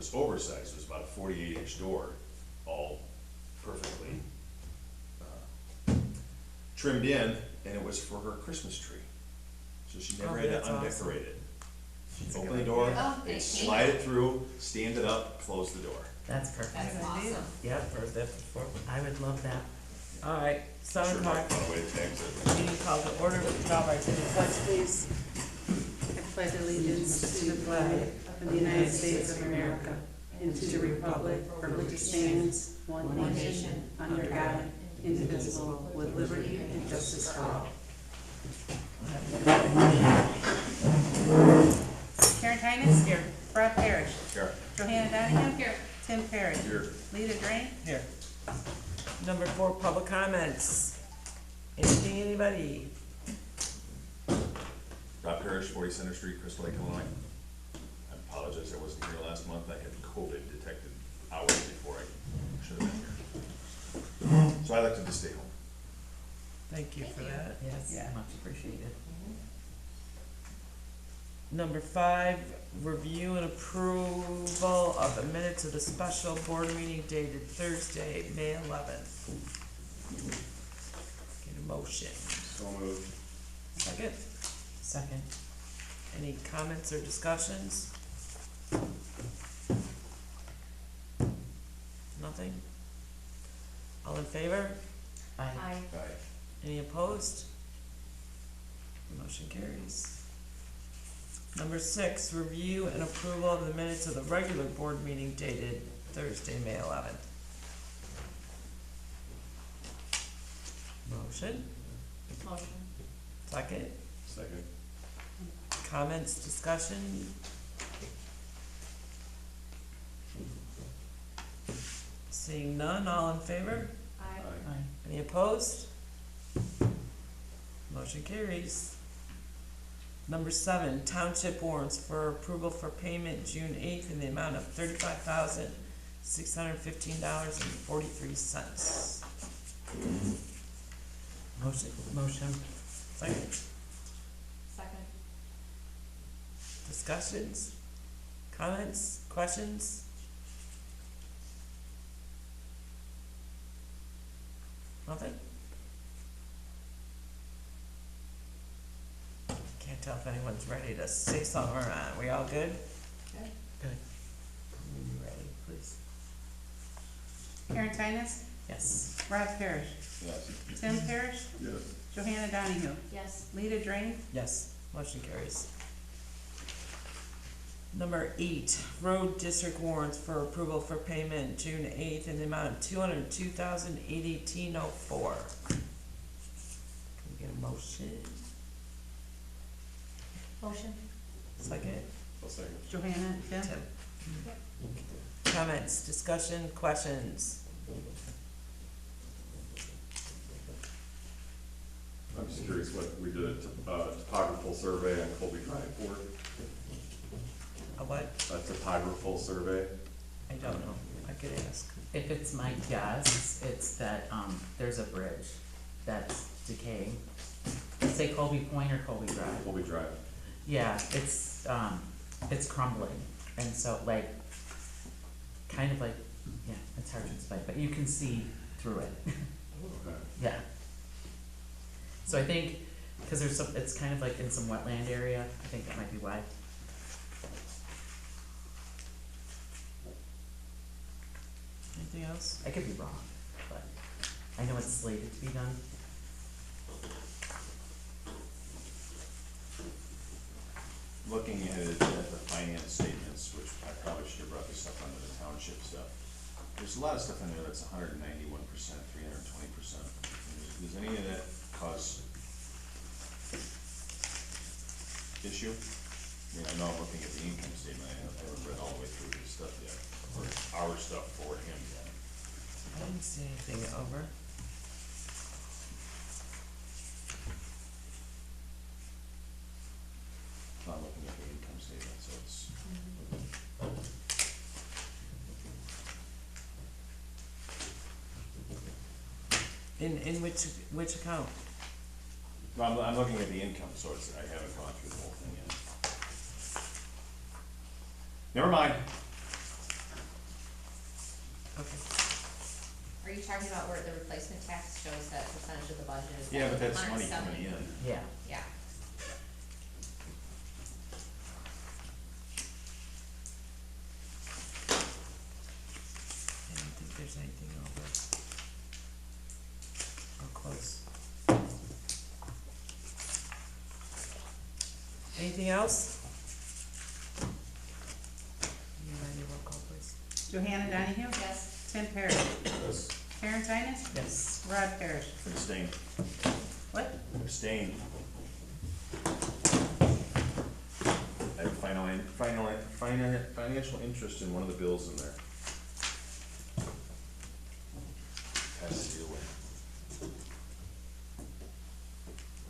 was oversized, it was about a 48-inch door, all perfectly trimmed in, and it was for her Christmas tree. So she never had to that's awesome. undecorate it. That's a Open good the door, idea. Oh, they'd thank you. slide it through, stand it up, close the door. That's perfect. That's awesome. Yep, heard that before. I would love that. Alright, 7 Sure, o'clock, find a way to tax it. meeting called to order, all right, to the pledge, please. I pledge allegiance to the flag of the United States of America and to the republic for which it stands, one nation, under God, indivisible, with liberty and justice for all. Karen Tynes? Here. Rob Parrish? Here. Johanna Donahue? Here. Tim Parrish? Here. Lita Drain? Here. Number 4, public comments. Anything, anybody? Rob Parrish, 40 Center Street, Crystal Lake, Illinois. I apologize, I wasn't here last month, I had COVID detected hours before I should have been here. So I elected to stay home. Thank you for that. Yes, Yeah. much appreciated. Number 5, review and approval of the minutes of the special board meeting dated Thursday, May 11th. Get a motion. So moved. Second, Second. any comments or discussions? Nothing? All in favor? Aye. Aye. Aye. Any opposed? Motion carries. Number 6, review and approval of the minutes of the regular board meeting dated Thursday, May 11th. Motion, Motion. second, Second. comments, discussion? Seeing none, all in favor? Aye. Aye. Any opposed? Motion carries. Number 7, township warrants for approval for payment June 8th in the amount of $35,615.43. Motion. Second, Second. discussions, comments, questions? Nothing? Can't tell if anyone's ready to say something or not. We all good? Okay. Good. You ready, please? Karen Tynes? Yes. Rob Parrish? Yes. Tim Parrish? Yes. Johanna Donahue? Yes. Lita Drain? Yes, motion carries. Number 8, road district warrants for approval for payment June 8th in the amount of $202,818.04. Can we get a motion? Motion. Second? I'll second. Johanna? Tim? Tim. Comments, discussion, questions? I'm just curious what we did a topographical survey on Colby Drive for. A what? A topographical survey. I don't know. I could ask. If it's my guess, it's that, there's a bridge that's decaying. Say Colby Point or Colby Drive. Colby Drive. Yeah, it's crumbling, and so like, kind of like, yeah, it's hard to explain, but you can see through it. Okay. Yeah. So I think, cause there's some, it's kind of like in some wetland area, I think that might be why. Anything else? I could be wrong, but I know it's slated to be done. Looking at it, at the finance statements, which I probably should have brought this up under the township stuff. There's a lot of stuff in there that's 191%, 320%. Does any of that cause issue? I mean, I know I'm looking at the income statement, I haven't read all the way through his stuff yet, or our stuff for him yet. I didn't see anything over. I'm looking at the income statement, so it's. In which account? Well, I'm looking at the income, so it's, I haven't gone through the whole thing yet. Never mind. Okay. Are you talking about where the replacement tax shows that percentage of the budget is? Yeah, but that's money 170? coming in. Yeah. Yeah. I don't think there's anything over. Or close. Anything else? You ready, roll call please? Johanna Donahue? Yes. Tim Parrish? Yes. Karen Tinus? Yes. Rod Parrish? Abstain. What? Abstain. I have financial interest in one of the bills in there. Pass it away.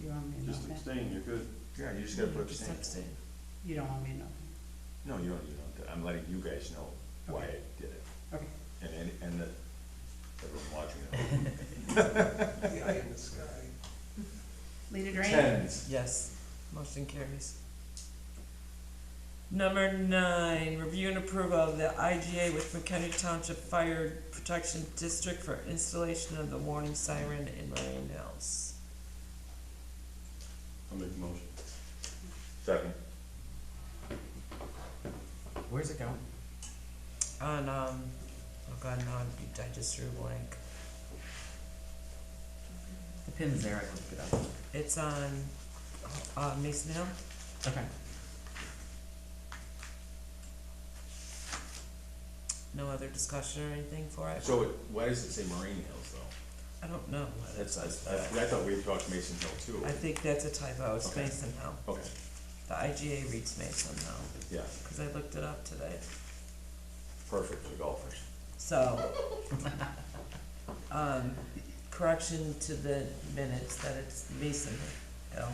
You want me to know Just that? abstain, you're good. Yeah, you just gotta put Just abstain. abstain. You don't want me to know No, you don't, I'm letting you guys know why I did it, that? Okay. and that everyone watching it. The eye in the sky. Leader Drain? Tens. Yes, motion carries. Number 9, review and approval of the IGA with McHenry Township Fire Protection District for installation of the warning siren in Marion Hills. I'll make the motion. Second. Where's it going? On, oh god, no, I just drew a blank. The pin's there, I looked it up. It's on, Mason Hill? Okay. No other discussion or anything for it? So why does it say Marine Hills though? I don't know. what it That's, I says. thought we talked Mason Hill too. I think that's a typo, it's Okay. Mason Hill. Okay, The IGA reads Mason Hill, yeah, cause I looked it up today. perfect for golfers. So, correction to the minutes that it's Mason Hill.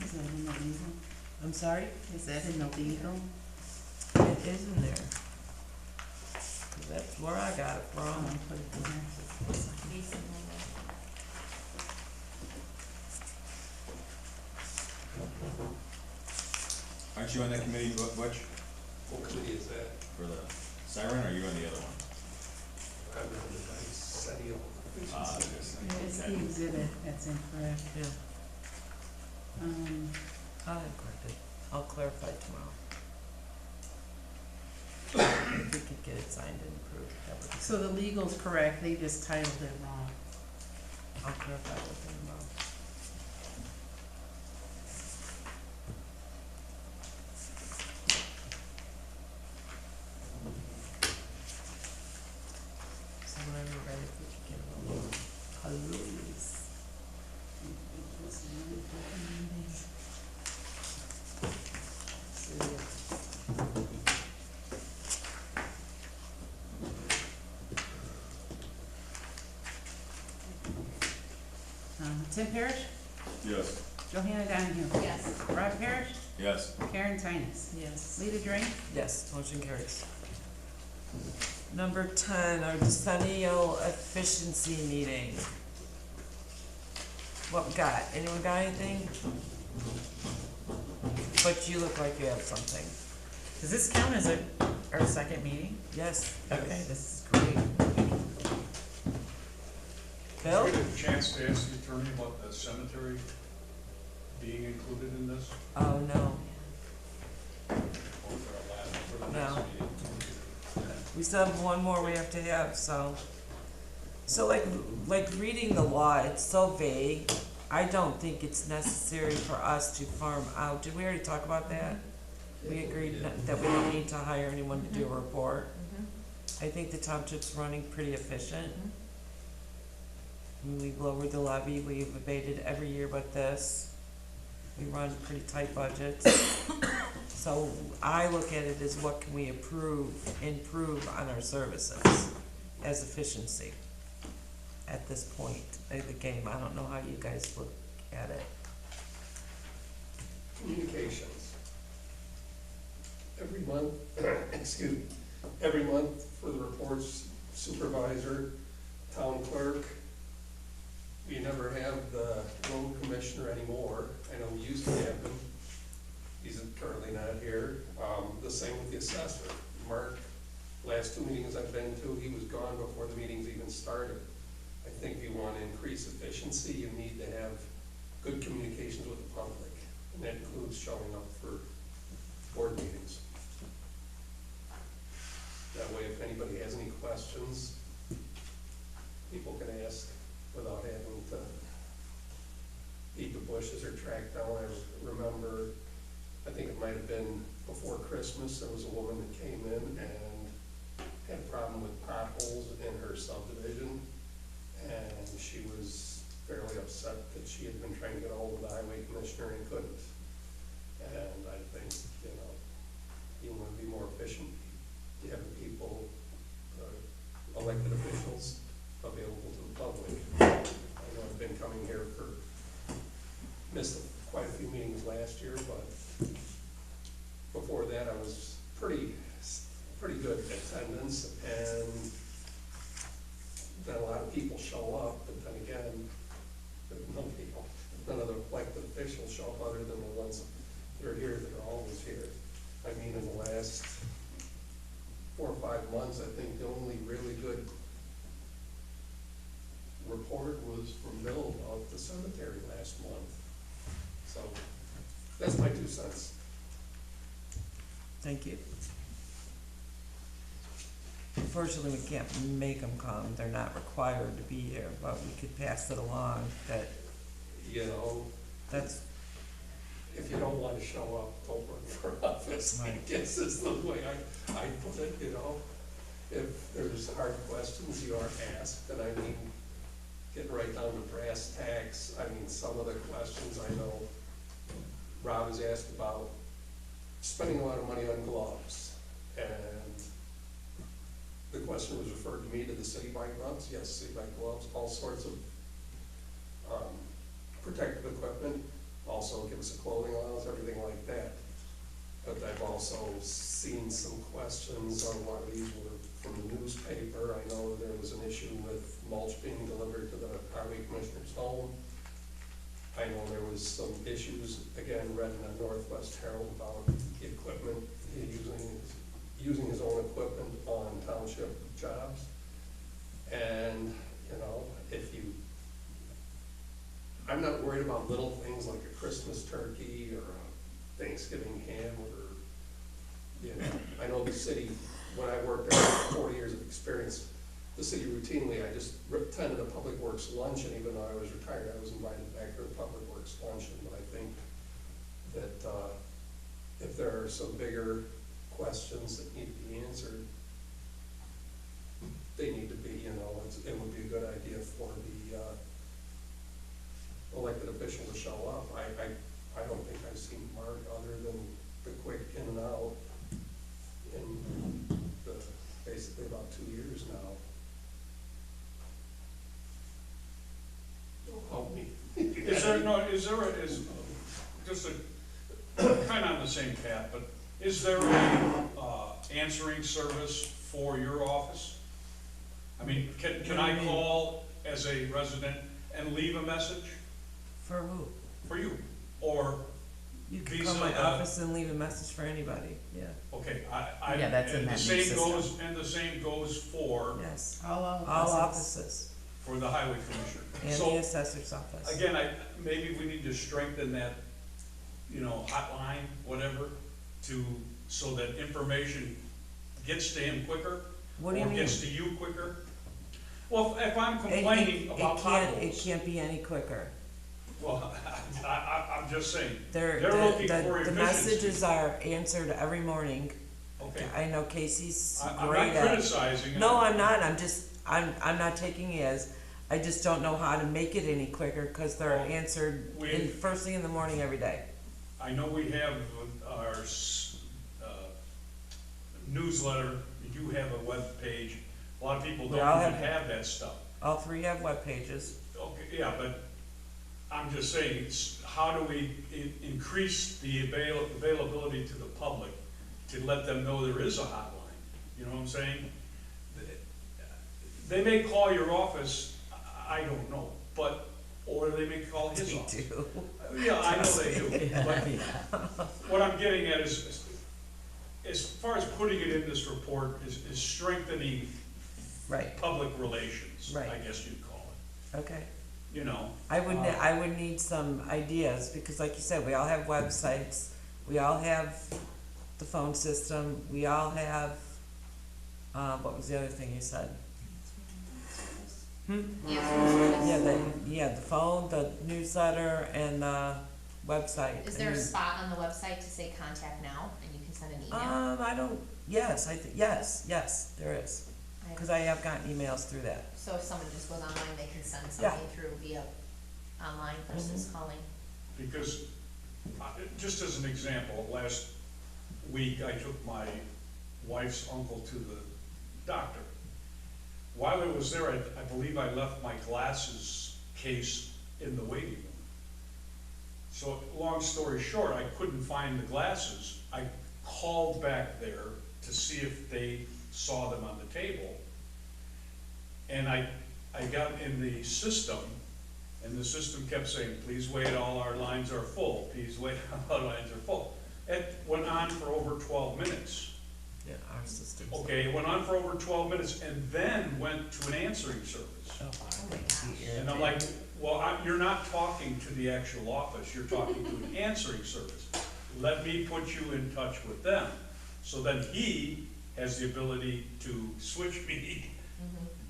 Is that in the legal? I'm sorry? Is that in the legal? It is in there. 'Cause that's where I got it Oh, from. put it in there. Mason Hill. Aren't you on that committee, Butch, What committee is that? for the siren, or are you on the other one? I'm on the decennial. Yes. It's the Okay. exhibit, that's incorrect. Yeah, Um, I'll correct it. I'll clarify tomorrow. If we could get it signed and approved, that would be. so the legal's correct, they just titled it wrong. I'll clarify with them tomorrow. So whenever you're ready, if we could get a little, please. Tim Parrish? Yes. Johanna Donahue? Yes. Rod Parrish? Yes, Karen Tinus? Yes. Leader Drain? Yes, motion carries. Number 10, our decennial efficiency meeting. What we got? Anyone got anything? But you look like you have something. Does this count as our second meeting? Yes, Okay, this is great. Bill? Did you get a chance to ask the attorney about the cemetery being included in this? Oh, no. Or for the No. next meeting? We still have one more we have to have, so. So like reading the law, it's so vague. I don't think it's necessary for us to farm out. Did we already talk about that? We agreed that we don't need to hire anyone to do a report. I think the township's running pretty efficient. We've lowered the levy, we've abated every year but this. We run pretty tight budgets. So I look at it as what can we improve on our services as efficiency at this point of the game. I don't know how you guys look at it. Communications. Every month, excuse me, every month for the reports, supervisor, town clerk. We never have the road commissioner anymore. I know we used to have him. He's currently unfortunately not here. The same with the assessor. Mark, last 2 meetings I've been to, he was gone before the meetings even started. I think if you want to increase efficiency, you need to have good communications with the public, and that includes showing up for board meetings. That way, if anybody has any questions, people can ask without having to beat the bushes or track down. I remember, I think it might have been before Christmas, there was a woman that came in and had a problem with potholes in her subdivision, and she was fairly upset that she had been trying to get a hold of the highway commissioner and couldn't. And I think, you want to be more efficient, you have the people, elected officials available to the public. I know I've been coming here missed quite a few meetings last year, but before that I was pretty good attendance, and then a lot of people show up, but then again, none of the elected officials show up other than the ones that are here, that are always here. I mean, in the last 4 or 5 months, I think the only really good report was from Bill about the cemetery last month. So, that's my 2 cents. Thank you. Unfortunately, we can't make them come, they're not required to be here, but we could pass it along, that, that's, If you don't want to show up, don't run for office, I Right. guess is the way I put it, If there's hard questions you are asked, and I mean, getting right down to brass tacks, I mean, some of the questions I know Rob has asked about spending a lot of money on gloves, and the question was referred to me, to the city buy gloves? Yes, city buy gloves, all sorts of protective equipment, also give us a clothing allowance, everything like that. But I've also seen some questions on one of these were from the newspaper. I know there was an issue with mulch being delivered to the highway commissioner's home. I know there was some issues, again, read in the Northwest Herald about the equipment, using his own equipment on township jobs. And, I'm not worried about little things like a Christmas turkey or a Thanksgiving ham or, I know the city, when I worked there, 40 years of experience, the city routinely, I just attended a public works luncheon. Even though I was retired, I was invited back to the public works luncheon. But I think that if there are some bigger questions that need to be answered, they need to be, it would be a good idea for the elected official to show up. I don't think I've seen Mark other than the quick in and out in basically about 2 years now. Don't help me. Is just kind of on the same path, but is there a answering service for your office? I mean, can I call as a resident and leave a message for who? for you? Or, You can call my office and leave a message for anybody, yeah, okay, Yeah, that's in and that the new same system. goes, and the same goes for yes, All all offices, the highway commissioner. and the So, assessor's office. again, maybe we need to strengthen that, hotline, whatever, so that information gets to him quicker. What do you Or mean? gets to you quicker. Well, if I'm It complaining about It potholes, can't be any quicker. well, I'm just saying, They're looking for the efficiency. messages are answered every morning. Okay, I know Casey's I'm great not at. criticizing. No, I'm not, I'm not taking it as, I just don't know how to make it any quicker, cause they're Well, answered we- first thing in the morning every day. I know we have our newsletter, you have a web page, a lot of people We don't all even have- have that stuff. All 3 have web pages. Okay, yeah, but I'm just saying, how do we increase the availability to the public to let them know there is a hotline? You know what I'm saying? They may call your office, I don't know, but or they may call his We office. do. Yeah, I know they do, but Yeah. what I'm getting at is, as far as putting it in this report, is strengthening Right, public relations, I Right. guess you'd call it, okay. you know? I would need some ideas, because like you said, we all have websites, we all have the phone system, we all have, what was the other thing you said? Hmm? Answering The phone, the newsletter, and the website. service. Is there a spot on the website to say contact now, and you can send an email? I don't, yes, yes, there is, cause I have gotten emails through that. So if someone just goes online, they can send Yeah. something through via online versus calling? Because, just as an example, last week I took my wife's uncle to the doctor. While I was there, I believe I left my glasses case in the waiting room. So, long story short, I couldn't find the glasses. I called back there to see if they saw them on the table. And I got in the system, and the system kept saying, please wait, all our lines are full, please wait, all our lines are full. It went on for over 12 minutes. Yeah, our system. Okay, it went on for over 12 minutes and then went to an answering service. Oh my gosh. And I'm like, well, you're not talking to the actual office, you're talking to an answering service. Let me put you in touch with them. So then he has the ability to switch me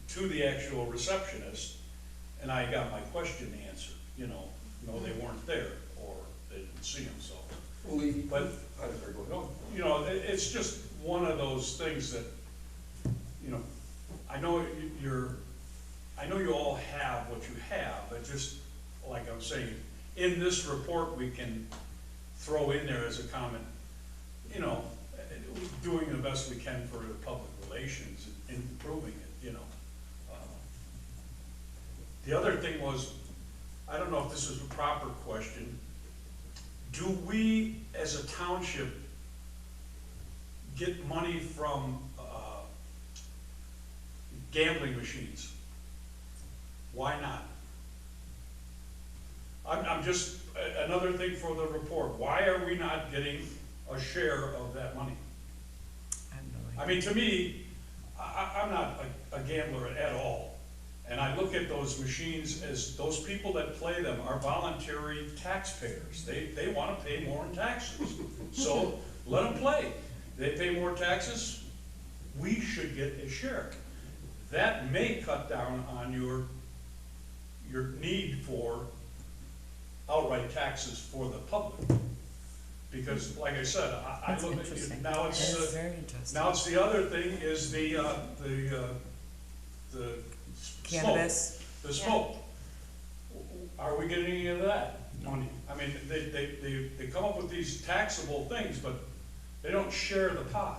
to the actual receptionist, and I got my question answered, you know, no, they weren't there, or they didn't see them, so. But, you know, it's just one of those things that, you know, I know I know you all have what you have, but just, like I was saying, in this report, we can throw in there as a comment, you know, doing the best we can for the public relations, and improving it, you know. The other thing was, I don't know if this is a proper question, do we, as a township, get money from gambling machines? Why not? I'm just, another thing for the report, why are we not getting a share of that money? I have no I idea. mean, to me, I'm not a gambler at all. And I look at those machines as, those people that play them are voluntary taxpayers. They wanna pay more in taxes. So, let them play. They pay more taxes, we should get a share. That may cut down on your need for outright taxes for the public. Because, like I said, I That's look at, interesting. now it's, That's very interesting. now it's the other thing is the smoke. Cannabis, The smoke. Are we getting any of that money? I mean, they come up with these taxable things, but they don't share the pie.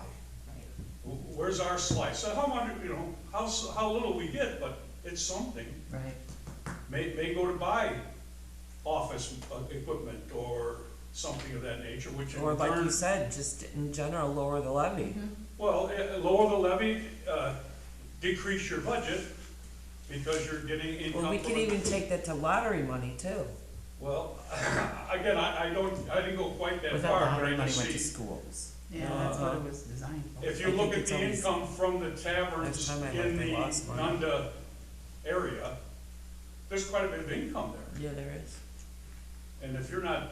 Where's our slice? So how much, you know, how little we get, but it's something. Right. May go to buy office equipment or something of that nature, which in or like turn, you said, just in general, lower the levy. well, lower the levy, decrease your budget, because you're getting income. Well, we from can it. even take that to lottery money too. Well, again, I didn't go quite that Without far, the but lottery I money just went to see, schools. Yeah, that's what it was designed for. if I you look think at it's the always- income from the taverns Last time I in looked, they the lost money. Nunda area, there's quite a bit of income there. Yeah, there is. And if you're not,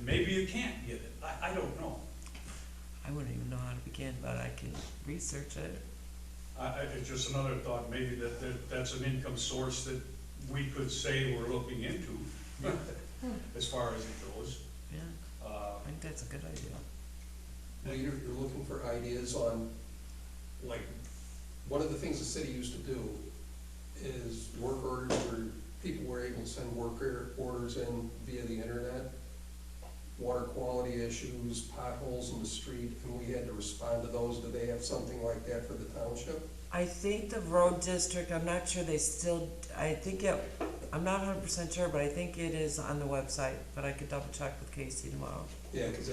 maybe you can't get it, I don't know. I wouldn't even know how to begin, but I can research it. It's just another thought, maybe that's an income source that we could say we're looking into, as far as it goes. Yeah, I think that's a good idea. Well, you're looking for ideas on, like, one of the things the city used to do is work orders where people were able to send work orders in via the internet. Water quality issues, potholes in the street, and we had to respond to those. Do they have something like that for the township? I think the road district, I'm not sure they still, I'm not 100% sure, but I think it is on the website, but I could double check with Casey tomorrow. Yeah, because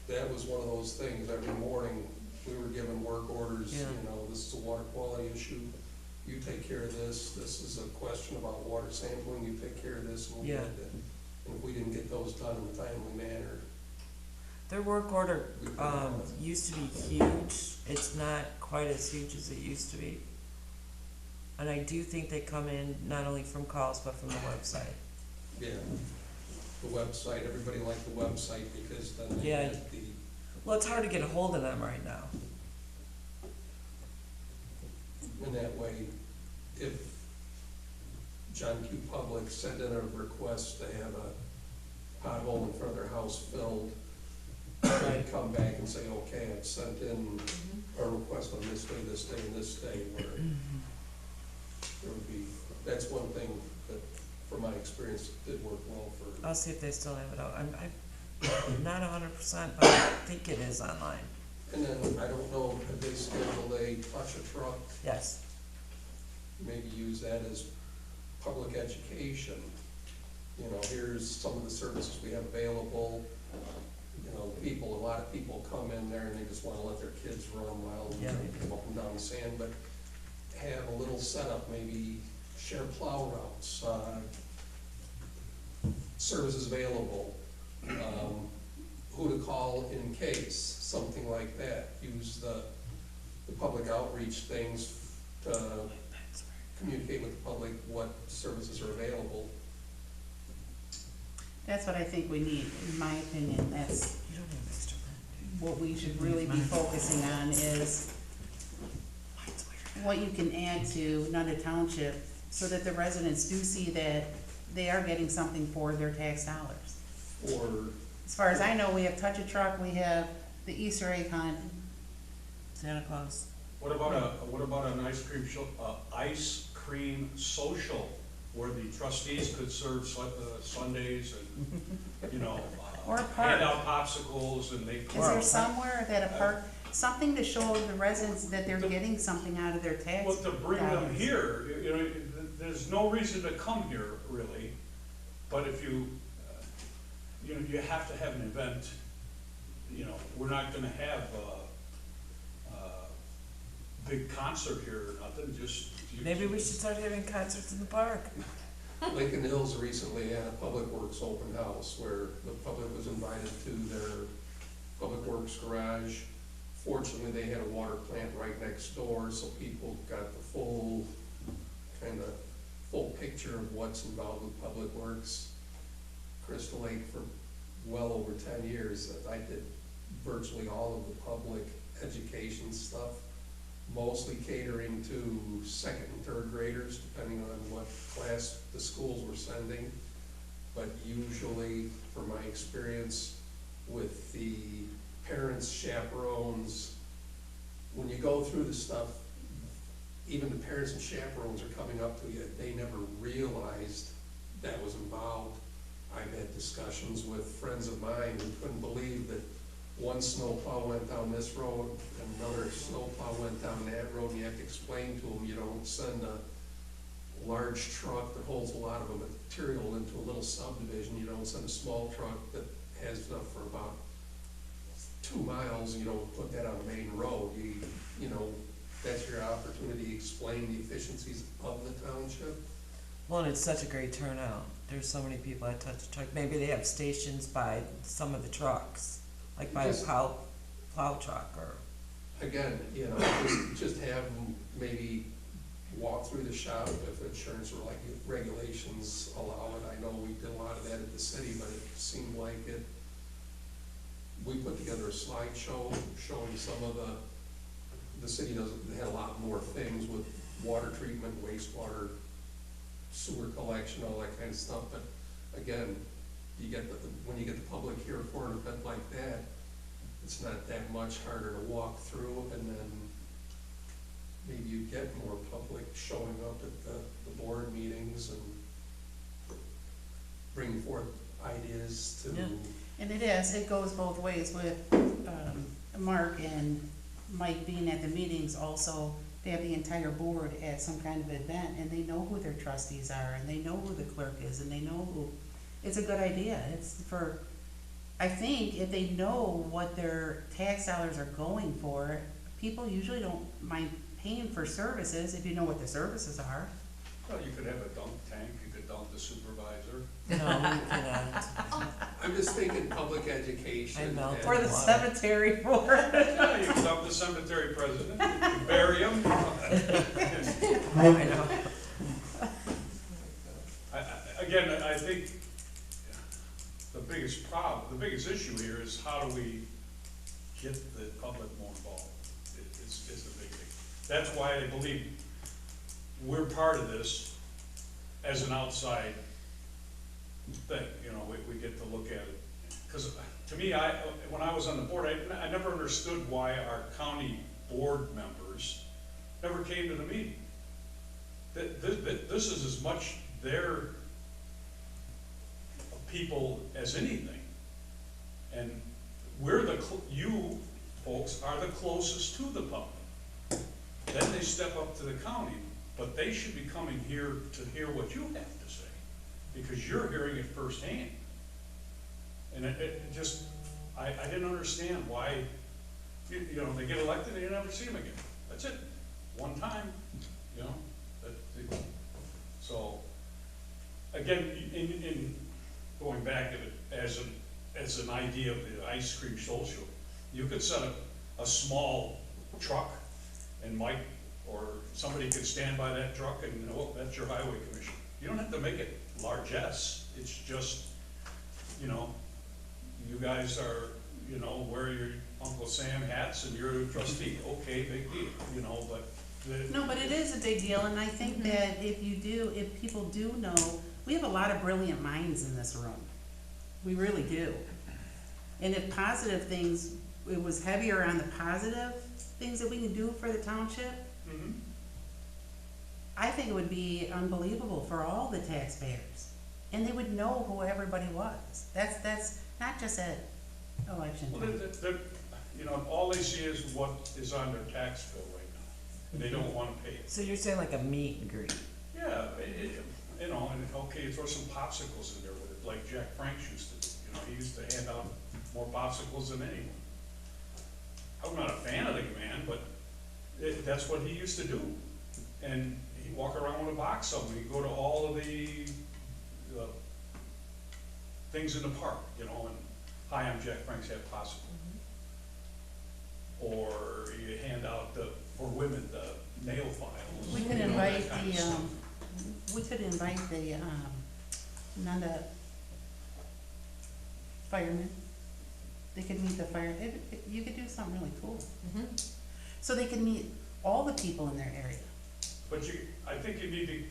that was one of those things. Every morning, we were given work orders, Yeah. you know, this is a water quality issue. you take care of this is a question about water sampling, you take care of this, and we'll Yeah. get that. And if we didn't get those done in a timely manner, Their work order, used to be huge. It's not quite as huge as it used to be. And I do think they come in not only from calls, but from the website. yeah. The website, everybody liked the website because then they Yeah. had the, Well, it's hard to get a hold of them right now. and that way, if John Q. Public sent in a request to have a pothole in front of their house filled, they'd come back and say, okay, I've sent in a request on this day, and this day, where there would be, that's one thing that, from my experience, did work well for. I'll see if they still have it out. I'm not 100%, but I think it is online. And then, I don't know, if they scheduled a touch a truck, Yes. maybe use that as public education. You know, here's some of the services we have available. You know, a lot of people come in there and they just wanna let their kids run wild Yeah. and up and down the sand, but have a little setup, maybe share plow routes, services available, who to call in case, something like that. Use the public outreach things to communicate with the public what services are available. That's what I think we need, in my opinion. That's You don't have extra pen. what we should really be focusing on is what you can add to Nunda Township so that the residents do see that they are getting something for their tax dollars. Or, As far as I know, we have Touch a Truck, we have the Easter egg hunt. Santa Claus. What about an ice cream social where the trustees could serve Sundays and, you know, Or a park. hand out popsicles and make. Is there somewhere that a park, something to show the residents that they're getting something out of their tax Well, to bring them dollars? here, you know, there's no reason to come here, really, but if you, you know, you have to have an event, you know, we're not gonna have a big concert here or nothing, just. Maybe we should start having concerts in the park. Lincoln Hills recently had a Public Works open house where the public was invited to their Public Works garage. Fortunately, they had a water plant right next door, so people got the full picture of what's involved with Public Works. Crystal Lake, for well over 10 years, I did virtually all of the public education stuff, mostly catering to second and third graders, depending on what class the schools were sending. But usually, from my experience with the parents, chaperones, when you go through the stuff, even the parents and chaperones are coming up to you, they never realized that was involved. I've had discussions with friends of mine who couldn't believe that one snowplow went down this road, and another snowplow went down that road, and you have to explain to them, you don't send a large truck that holds a lot of material into a little subdivision, you don't send a small truck that has enough for about 2 miles, and you don't put that on the main road. You know, that's your opportunity to explain the efficiencies of the township. Well, and it's such a great turnout. There's so many people at Touch a Truck. Maybe they have stations by some of the trucks, like by a Just- plow truck or. Again, you know, just have them maybe walk through the shop if insurance or like regulations allow it. I know we did a lot of that at the city, but it seemed like we put together a slideshow showing some of the city they had a lot more things with water treatment, wastewater, sewer collection, all that kind of stuff, but again, when you get the public here for an event like that, it's not that much harder to walk through, and then maybe you get more public showing up at the board meetings and bring forth ideas to. Yeah. And it goes both ways with, Mark and Mike being at the meetings. Also, they have the entire board at some kind of event, and they know who their trustees are, and they know who the clerk is, and they know who, it's a good idea. It's for, I think if they know what their tax dollars are going for, people usually don't mind paying for services if you know what the services are. Well, you could have a dunk tank, you could dunk the supervisor. No, we cannot. I'm just thinking public education. I know. and- Or the cemetery board. Yeah, you could dump the cemetery president, you could bury him. I know. Again, I think the biggest problem, the biggest issue here is how do we get the public more involved? It's the big thing. That's why I believe we're part of this as an outside thing, you know, we get to look at it. Because to me, when I was on the board, I never understood why our county board members never came to the meeting. This is as much their people as anything. And you folks are the closest to the public. Then they step up to the county, but they should be coming here to hear what you have to say, because you're hearing it firsthand. And it just, I didn't understand why, you know, they get elected and you never see them again. That's it, one time, you know, so, again, in going back at it as an idea of the ice cream social, you could set a small truck and Mike or somebody could stand by that truck and, oh, that's your highway commission. You don't have to make it largesse, it's just, you know, you guys are, you know, wear your Uncle Sam hats and you're a trustee, okay, big deal, you know, but. No, but it is a big deal, and I think that if people do know, we have a lot of brilliant minds in this room. We really do. And if positive things, it was heavier on the positive things that we can do for the township, Mhm. I think it would be unbelievable for all the taxpayers. And they would know who everybody was. That's not just at election Well, time. you know, all they see is what is on their tax bill right now, and they don't wanna pay it. So you're saying like a meet and greet? Yeah, you know, and okay, throw some popsicles in there with it, like Jack Franks used to do, you know, he used to hand out more popsicles than anyone. I'm not a fan of the man, but that's what he used to do. And he'd walk around with a box somewhere, he'd go to all of the things in the park, you know, and, hi, I'm Jack Franks, have popsicle. Or you hand out for women, the nail files. We could you know, invite that kind of stuff. the Nunda firemen. They could meet the fire, you could do something really cool. So they could meet all the people in their area. But I think you need to,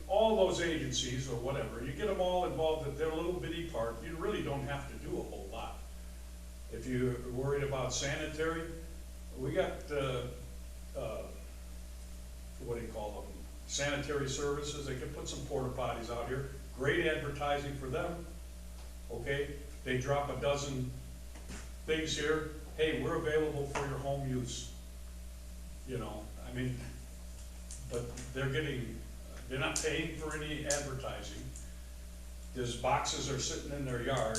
all those agencies or whatever, you get them all involved at their little bitty part, you really don't have to do a whole lot. If you're worried about sanitary, we got, what do you call them? Sanitary services, they can put some porta potties out here, great advertising for them, okay? They drop a dozen things here, hey, we're available for your home use. You know, I mean, but they're not paying for any advertising. There's boxes are sitting in their yard,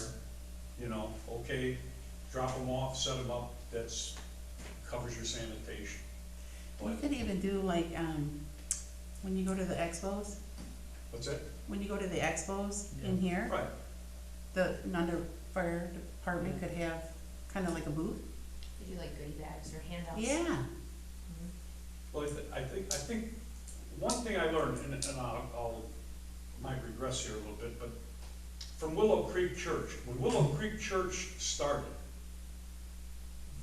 you know, okay, drop them off, set them up, that's, covers your sanitation. We could even do like, when you go to the expos, What's that? when you go to the expos in here, Right, the Nunda Fire Department could have kind of like a booth. Could do like goodie bags or handouts. Yeah. well, I think, one thing I learned, and I'll might regress here a little bit, but from Willow Creek Church, when Willow Creek Church started,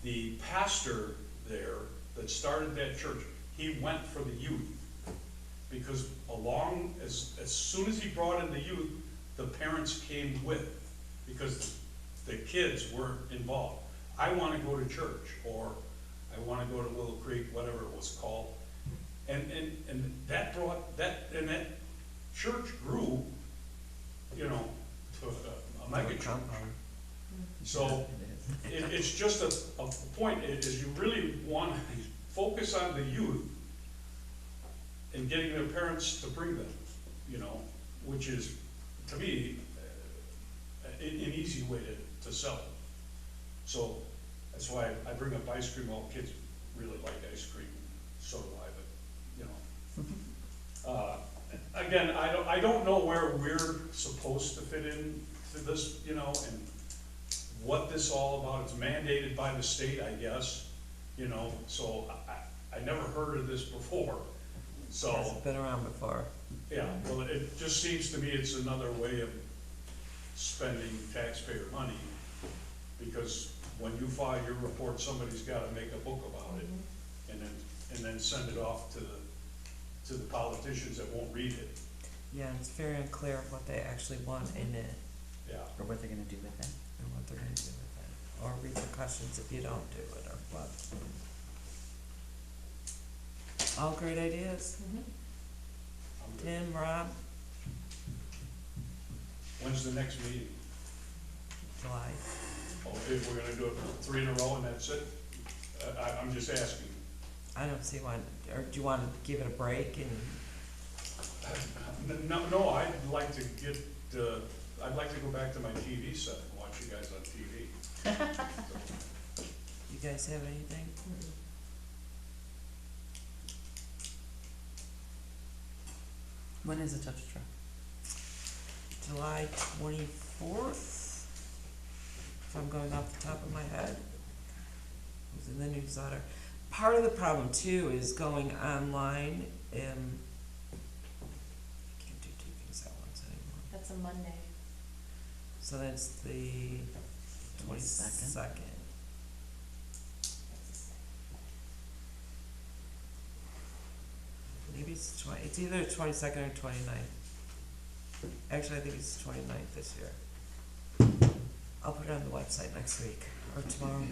the pastor there that started that church, he went for the youth. Because as soon as he brought in the youth, the parents came with, because the kids weren't involved. I wanna go to church, or I wanna go to Willow Creek, whatever it was called. And that brought, that church grew, you know, to a mega church. So, it's just a point, is you really wanna focus on the youth and getting their parents to bring them, you know, which is, to me, an easy way to sell it. So, that's why I bring up ice cream, all kids really like ice cream. so do I, but, you know. Again, I don't know where we're supposed to fit in to this, you know, and what this all about. It's mandated by the state, I guess, you know, so I never heard of this before, so. Hasn't been around before. Yeah, well, it just seems to me it's another way of spending taxpayer money, because when you file your report, somebody's gotta make a book about it, and then send it off to the politicians that won't read it, Yeah, it's very unclear what they actually want in it, yeah. Or what they're gonna do with it. or what they're gonna do with it, or repercussions if you don't do it, or what. All great ideas. I'm good. Tim, Rob, When's the next meeting? July. Oh, if we're gonna do it 3 in a row and that's it? I'm just asking. I don't see why, or do you wanna give it a break and, No, I'd like to get, I'd like to go back to my TV set and watch you guys on TV. you guys have anything? When is the touch truck? July 24th, if I'm going off the top of my head. It was in the newsletter. Part of the problem too is going online, I can't do two things at once anymore. That's a Monday. So that's the 22nd. Maybe it's it's either 22nd or 29th. Actually, I think it's 29th this year. I'll put it on the website next week or tomorrow.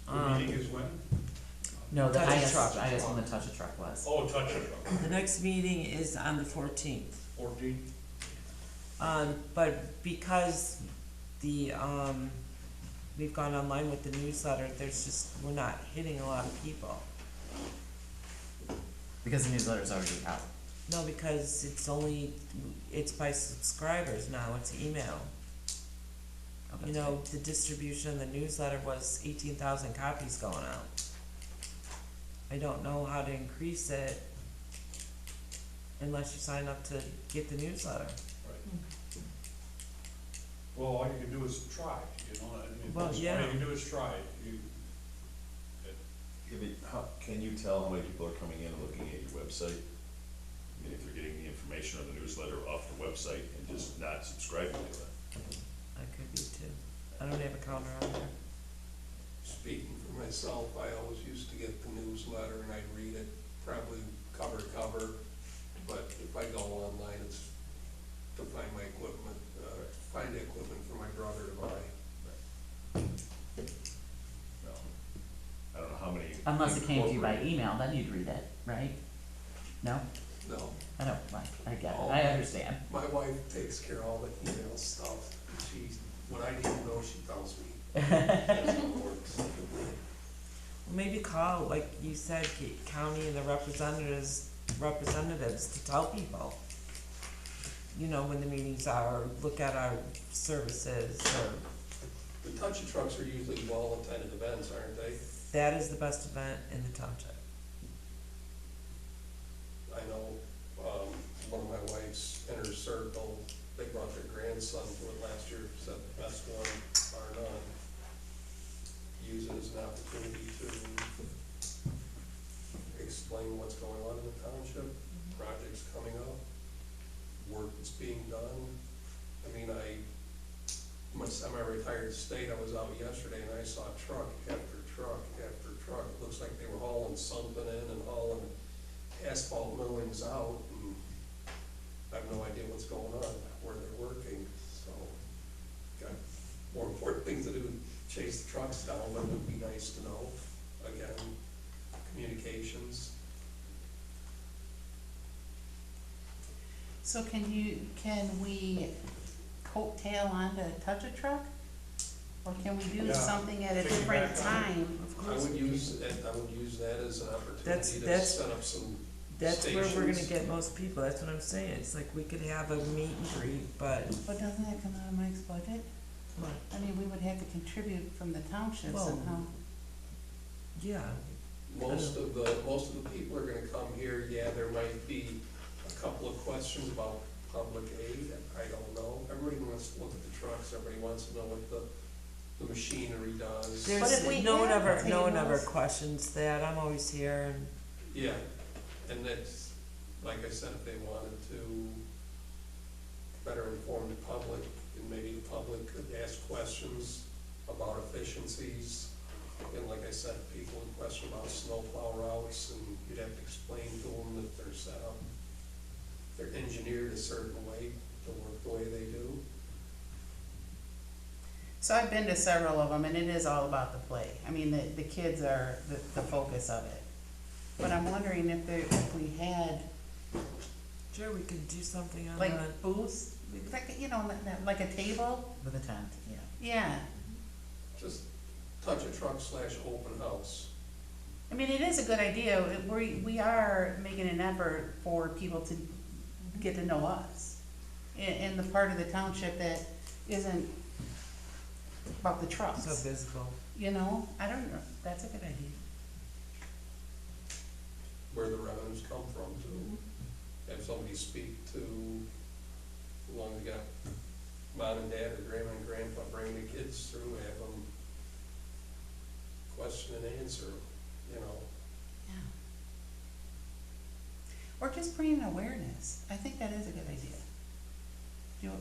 The meeting is when? No, Touch a truck. I asked when the touch a truck was. Oh, touch it, The next meeting is on the 14th. 14? But because we've gone online with the newsletter, we're not hitting a lot of people. Because the newsletter's already out. No, because it's by subscribers now, it's email. Oh, You that's know, right. the distribution of the newsletter was 18,000 copies going out. I don't know how to increase it unless you sign up to get the newsletter. Right. Well, all you can do is try, you know, I mean, Well, all yeah. you can do is try. Can you tell how many people are coming in and looking at your website? I mean, if they're getting the information on the newsletter off the website and just not subscribing to it. I could be too. I don't have a counter on there. Speaking for myself, I always used to get the newsletter and I'd read it probably cover to cover, but if I go online, it's to find my equipment, find the equipment for my brother to buy. No. I don't know how many. Unless it came to you by email, then you'd read it, right? No? No, I don't, I get it, I understand. my wife takes care of all the email stuff. When I need to know, she tells me. That's how it works. Well, maybe call, like you said, county and the representatives to tell people, you know, when the meetings are, or look at our services, or, The touch of trucks are usually well-attended events, aren't they? that is the best event in the township. I know, one of my wife's inner circle, they brought their grandson to it last year, said the best one, bar none. Use it as an opportunity to explain what's going on in the township, projects coming up, work that's being done. I mean, my semi-retired state, I was out yesterday and I saw truck after truck after truck. It looks like they were hauling something in and hauling asphalt millings out, and I have no idea what's going on, where they're working, so. Got more important things to do than chase the trucks down, but it would be nice to know, again, communications. So can we coattail on to touch a truck? Or can we do Yeah. something at a Take it different back on. time? Of I course. would use that as an opportunity to That's- set up some That's where we're gonna stations. get most people, that's what I'm saying, it's like we could have a meet and greet, but, But doesn't that come out of Mike's budget? what, I mean, we would have to contribute from the township Well, somehow. yeah, most of the people are gonna come here, yeah, there might be a couple of questions about public aid, I don't know. Everybody wants to look at the trucks, everybody wants to know what the machinery does. But if we no one have ever tables- questions that, I'm always here, and Yeah, and that's, like I said, if they wanted to better inform the public, and maybe the public could ask questions about efficiencies. And like I said, people would question about snowplow routes, and you'd have to explain to them that they're set up, they're engineered a certain way to work the way they do. So I've been to several of them, and it is all about the play. I mean, the kids are the focus of it. But I'm wondering if we had, sure, we could do something on like, that. booths, like, you know, like a table? With a tent, yeah. Yeah. Just touch a truck / open house. I mean, it is a good idea. We are making an effort for people to get to know us in the part of the township that isn't about the trucks. So visible. You know, I don't know, that's a good idea. Where the revenues come from too. Have somebody speak to, as long as you got mom and dad or grandma and grandpa bring the kids through, have them question and answer, you know. Yeah. Or just bringing awareness. I think that is a good idea. Do you,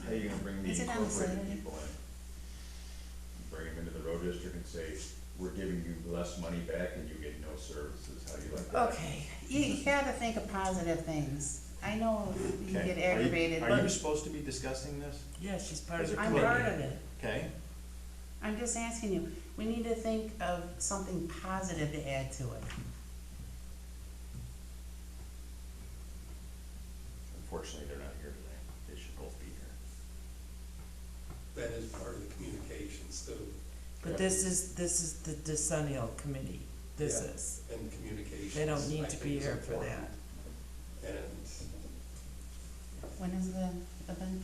How are you gonna bring the Is it on incorporated Saturday? people in? Bring them into the road district and say, we're giving you less money back and you get no services, how do you like that? okay, you gotta think of positive things. I know you Okay. get aggravated, Are you but supposed to be discussing this? Yeah, she's part of As the a I'm committee. part of it. Okay, I'm just asking you, we need to think of something positive to add to it. unfortunately, they're not here today, they should both be here. That is part of the communications too, But this is the decennial committee, this Yeah. is. and communications. They don't need I to think be is here for important. that. And When is the event?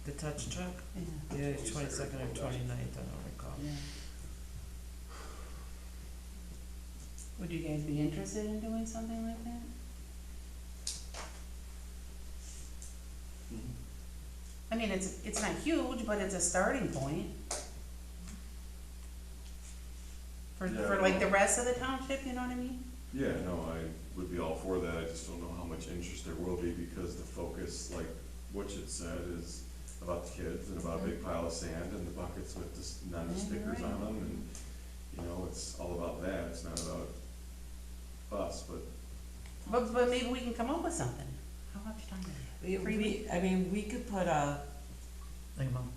The touch truck? Yeah. Yeah, 22nd or 29th, I don't recall. Yeah. Would you guys be interested in doing something like that? I mean, it's not huge, but it's a starting point. For Yeah, like the well- rest of the township, you know what I mean? Yeah, no, I would be all for that, I just don't know how much interest there will be, because the focus, like what you said, is about the kids and about a big pile of sand and the buckets with just none of Yeah, you're stickers on right. them, and, you know, it's all about that, it's not about us, but But maybe we can come up with something. How much time do we have? I mean, we could put a, Like a month.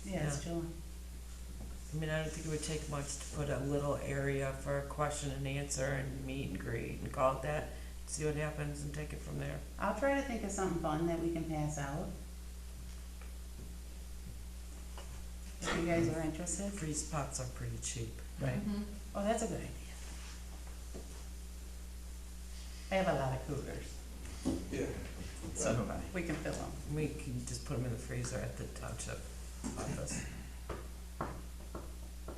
Yeah, it's July. I mean, I don't think it would take much to put a little area for a question and answer and meet and greet and call it that, see what happens and take it from there. I'll try to think of something fun that we can pass out. If you guys are interested. Freeze pots are pretty cheap. Right. Mhm. Oh, that's a good idea. I have a lot of coolers, yeah, So do I. we can fill them. We can just put them in the freezer at the township office.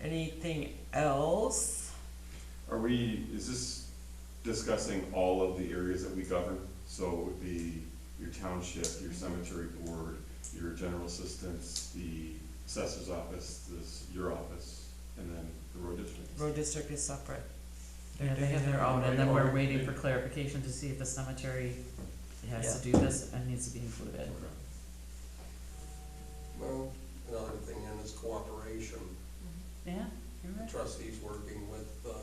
Anything else? is this discussing all of the areas that we govern? So it would be your township, your cemetery board, your general assistance, the assessor's office, your office, and then the road district? Road district is separate. Yeah, they have their own, and then we're waiting for clarification to see if the cemetery has to do this and needs to be included. well, another thing then is cooperation. Yeah, you're right. Trustees working with the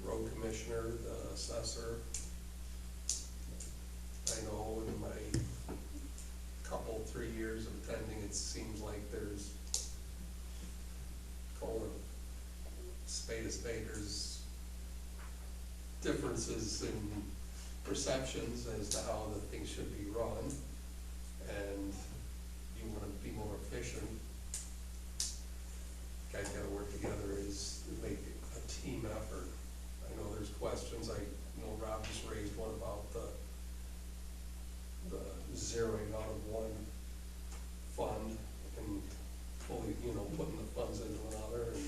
road commissioner, the assessor. I know in my 3 years of attending, it seems like there's, calling a spade, there's differences in perceptions as to how the thing should be run, and you wanna be more efficient. Guys gotta work together is make a team effort. I know there's questions, I know Rob just raised one about the zeroing out of one fund and fully, putting the funds into another, and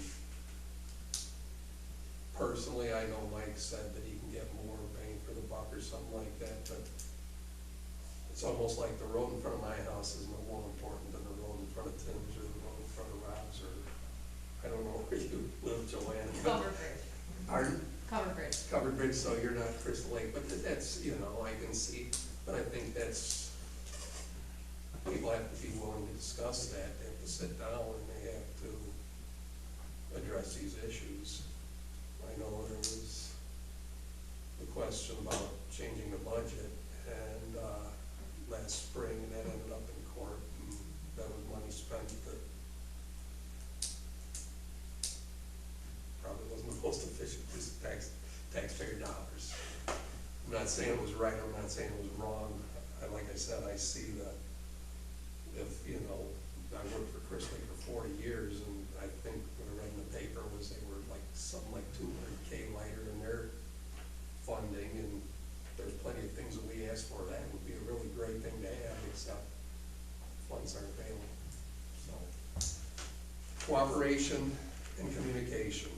personally, I know Mike said that he can get more bang for the buck or something like that, but it's almost like the road in front of my house is no more important than the road in front of Tim's or the road in front of Rob's, or, I don't know where you live, Joanne. Covered bridge, Pardon? covered bridge. Covered bridge, so you're not Crystal Lake, but that's, you know, I can see, but I think that's, people have to be willing to discuss that, they have to sit down and they have to address these issues. I know there was the question about changing the budget, and, last spring, and that ended up in court, and that was money spent that probably wasn't the most efficient use of taxpayer dollars. I'm not saying it was right, I'm not saying it was wrong. Like I said, I see that if, you know, I worked for Chris Lake for 40 years, and I think what I read in the paper was they were like, something like $200K lighter in their funding, and there's plenty of things that we asked for, that would be a really great thing to have, except funds aren't available, so. Cooperation and communication.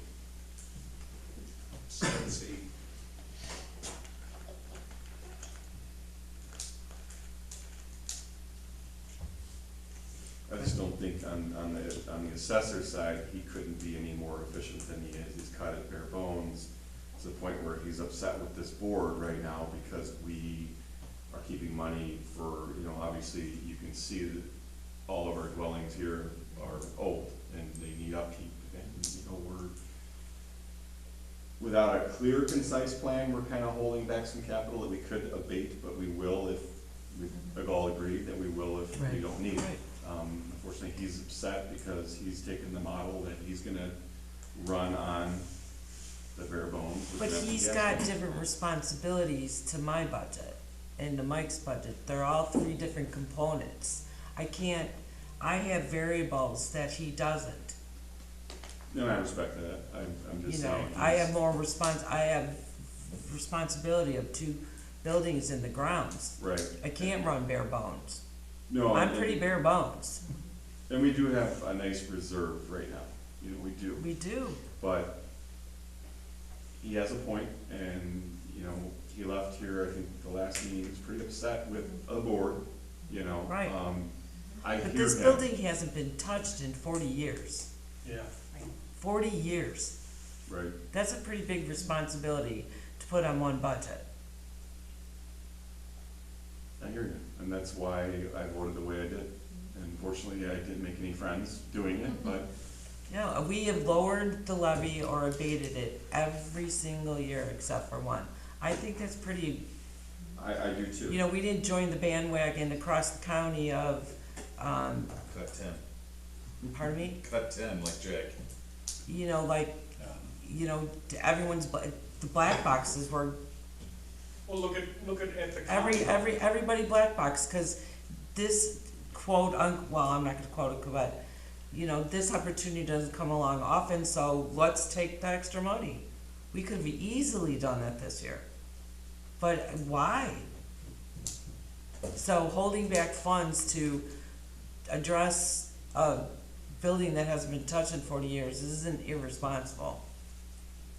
C. I just don't think on the assessor side, he couldn't be any more efficient than he is. He's cut it bare bones to the point where he's upset with this board right now because we are keeping money for, you know, obviously you can see that all of our dwellings here are old and they need upkeep. And, you know, without a clear, concise plan, we're kind of holding back some capital that we could abate, but we will if we've all agreed that we will if we Right. don't need it. Right. Unfortunately, he's upset because he's taken the model that he's gonna run on the bare bones. with But an empty he's gas got tank. different responsibilities to my budget and to Mike's budget. They're all three different components. I have variables that he doesn't. No, I respect that. I'm You just know, saying. I have responsibility of 2 buildings in the grounds. Right. I can't run bare bones. No. I'm and- pretty bare bones. And we do have a nice reserve right now. You know, we do. We do. But he has a point, and, you know, he left here, I think, the last meeting, he was pretty upset with the board, you know. Right. I But hear this him. building hasn't been touched in 40 years. Yeah. 40 years. Right. That's a pretty big responsibility to put on one budget. I hear you, and that's why I voted the way I did. And unfortunately, I didn't make any friends doing it, but Yeah, we have lowered the levy or abated it every single year except for one. I think that's pretty, I do too. you know, we didn't join the bandwagon across the county of, Cut 10. pardon me? Cut 10, like Jack. You know, like, Yeah. you know, the black boxes were, Well, look at the county. everybody black box, cause this quote, well, I'm not gonna quote it, but, you know, this opportunity doesn't come along often, so let's take the extra money. We could have easily done that this year. But why? So holding back funds to address a building that hasn't been touched in 40 years isn't irresponsible.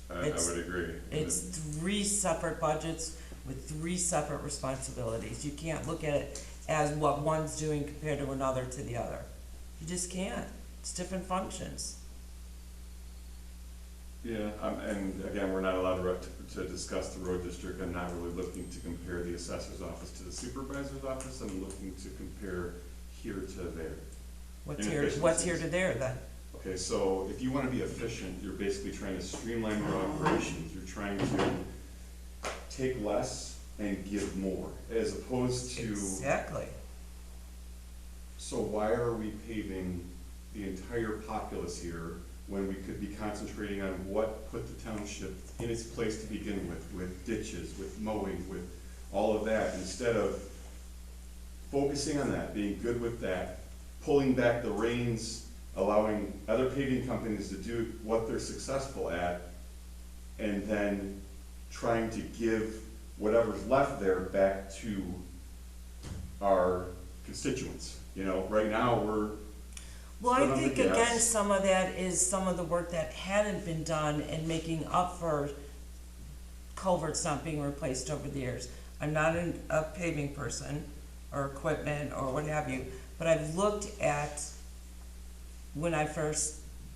I it's- would agree. It's 3 separate budgets with 3 separate responsibilities. You can't look at it as what one's doing compared to another to the other. You just can't. It's different functions. Yeah, and again, we're not allowed to discuss the road district. I'm not really looking to compare the assessor's office to the supervisor's office. I'm looking to compare here to there. What's here to there then? Okay, so if you wanna be efficient, you're basically trying to streamline your operations. You're trying to take less and give more, as opposed to, Exactly. so why are we paving the entire populace here when we could be concentrating on what put the township in its place to begin with ditches, with mowing, with all of that, instead of focusing on that, being good with that, pulling back the reins, allowing other paving companies to do what they're successful at, and then trying to give whatever's left there back to our constituents. You know, right now, Well, But I I'm think gonna again, guess. some of that is some of the work that hadn't been done and making up for culverts not being replaced over the years. I'm not a paving person or equipment or what have you, but I've looked at, when I first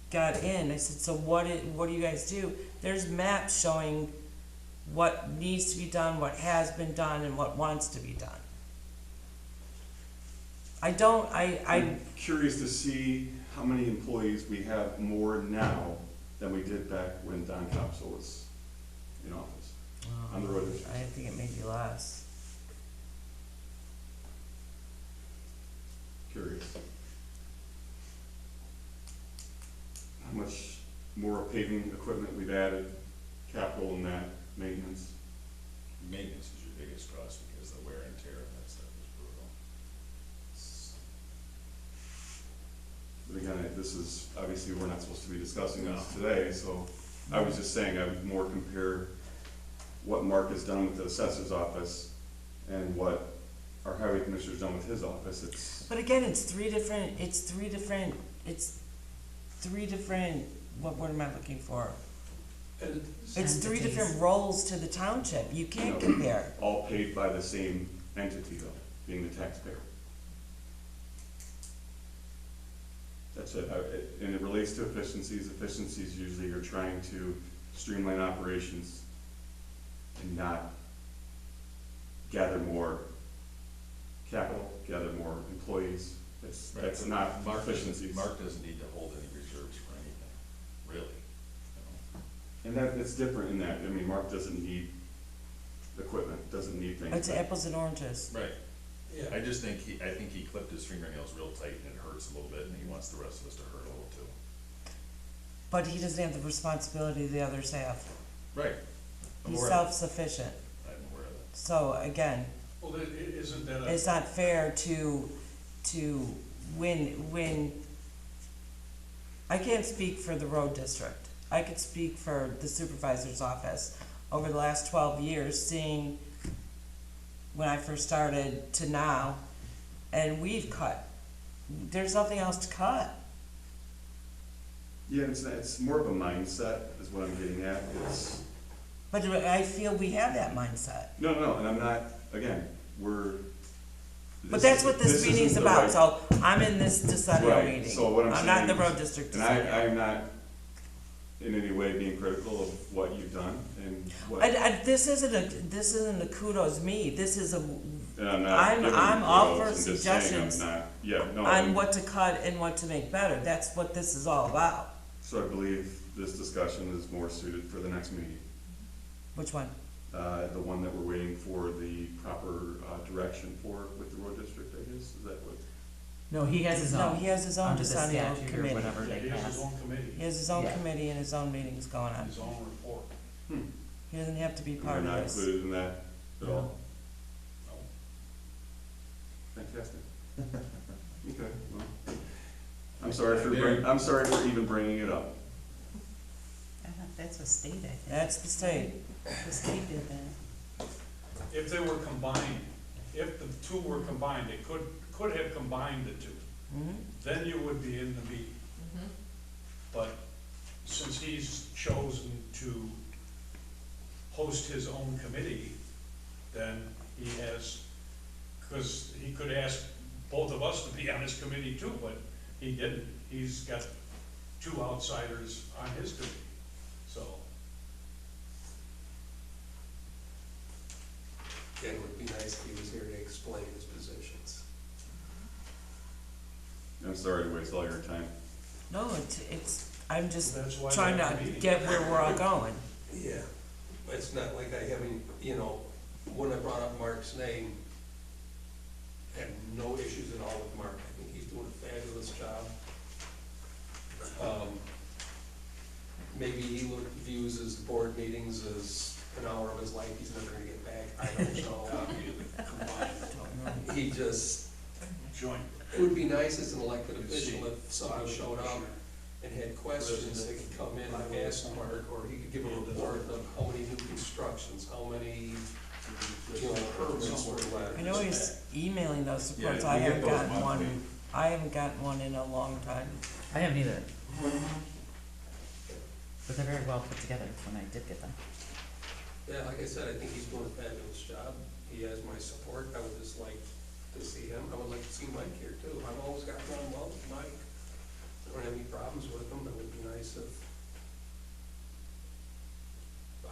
got in, I said, so what do you guys do? There's maps showing what needs to be done, what has been done, and what wants to be done. I'm curious to see how many employees we have more now than we did back when Don Copsell was in office, on the road district. I think it may be less. Curious. How much more paving equipment we've added, capital and that, maintenance. Maintenance is your biggest cost because the wear and tear and that stuff is brutal. But again, this is, obviously, we're not supposed to be discussing this today, so I was just saying I would more compare what Mark has done with the assessor's office and what our highway commissioner's done with his office. It's, But again, it's three different, what word am I looking for? And It's three Entities. different roles to the township, you can't compare. all paid by the same entity though, being the taxpayer. That's it. And it relates to efficiencies. Efficiencies usually you're trying to streamline operations and not gather more capital, gather more employees. That's not Mark efficiencies. Mark doesn't need to hold any reserves for anything, really. And that's different in that, I mean, Mark doesn't need equipment, doesn't need things. It's apples and oranges. Right. Yeah, I just think I think he clipped his fingernails real tight and it hurts a little bit and he wants the rest of us to hurt a little too. But he doesn't have the responsibility the others have. Right. I'm He's aware of self-sufficient. that. I'm aware of that. So again, Well, isn't that it's not fair to when, I can't speak for the road district. I could speak for the supervisor's office. Over the last 12 years, seeing when I first started to now, and we've cut. There's nothing else to cut. Yeah, it's more of a mindset is what I'm getting at. It's, But I feel we have that mindset. no, and I'm not, again, But that's what this meeting's isn't the about, right- so I'm in this decennial Right, meeting. so what I'm I'm not in the saying road is- district And decennial. I'm not in any way being critical of what you've done and what, This isn't a kudos me, this is a, and I'm not I'm giving all kudos, for I'm just saying suggestions I'm not, yeah, no. on and what to cut and what to make better, that's what this is all about. So I believe this discussion is more suited for the next meeting. Which one? The one that we're waiting for the proper direction for with the road district, I guess, is that what? No, he has his own. No, he has his own under the decennial statute or committee. whatever Yeah, they he has pass. his own committee, He has his own Yeah. committee and his own meetings going on. his own report. He doesn't have to be We're part of not this. included in that at No. all? No. Fantastic. Okay, well, I'm sorry for even bringing it up. That's a state, I think. That's the state. The state did that. If they were combined, if the two were combined, they could have combined the two, Mhm. then you would be in the meeting. But since he's chosen to host his own committee, then he has, because he could ask both of us to be on his committee too, but he didn't. He's got two outsiders on his committee, so. again, it would be nice if he was here to explain his positions. I'm sorry to waste all your time. No, I'm just That's why trying they have a to meeting. get where we're all going. Yeah, but it's not like I haven't, when I brought up Mark's name, had no issues at all with Mark. I think he's doing a fabulous job. Maybe he views his board meetings as an hour of his life he's never gonna get back. I don't know. He just, Joint. it would be nice as an elected official if somebody showed up and had questions, they could come in and ask Mark, or he could give a report of how many new constructions, how many, permits were left. I know he's emailing those Yeah, reports, we I get haven't those gotten one monthly. I haven't gotten one in a long time. I haven't either. But they're very well put together when I did get them. Yeah, like I said, I think he's doing a fabulous job. He has my support. I would just like to see him. I would like to see Mike here too. I've always gotten on well with Mike. I don't have any problems with him. It would be nice if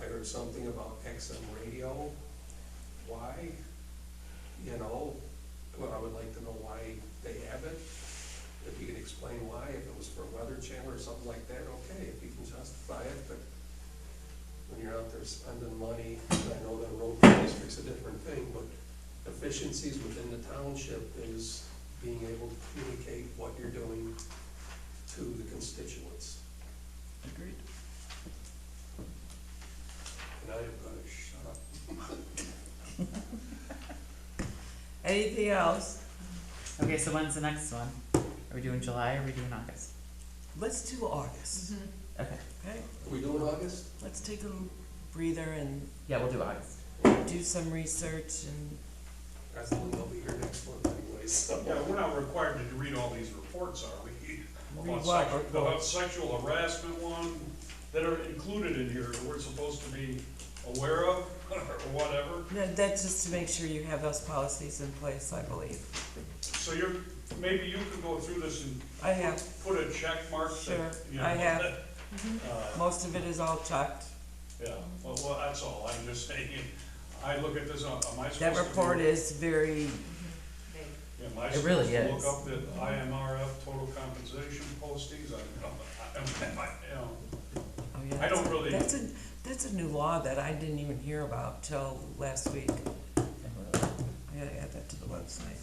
I heard something about XM radio. Why? You know, well, I would like to know why they have it. If you can explain why, if it was for a weather channel or something like that, okay, if you can justify it, but when you're out there spending money, I know the road district's a different thing, but efficiencies within the township is being able to communicate what you're doing to the constituents. Agreed. And I am gonna shut up. Anything else? Okay, so when's the next one? Are we doing July or are we doing August? Let's do August, Okay, okay? Are we doing August? Let's take a breather and yeah, we'll do August. do some research and, I think they'll be here next month anyway, so. Yeah, we're not required to read all these reports, are we? Read About what sexual- reports? About sexual harassment one, that are included in here, that we're supposed to be aware of, or whatever. that's just to make sure you have those policies in place, I believe. So maybe you could go through this and I have, put a check mark that, Sure, you know. I have. uh, most of it is all checked. Yeah, well, that's all, I'm just saying, I look at this, am I supposed to? That report is very, Am I It really supposed to is. look up the IMRF total compensation postings, you know, oh yeah. I don't really- That's a new law that I didn't even hear about till last week. I gotta add that to the website.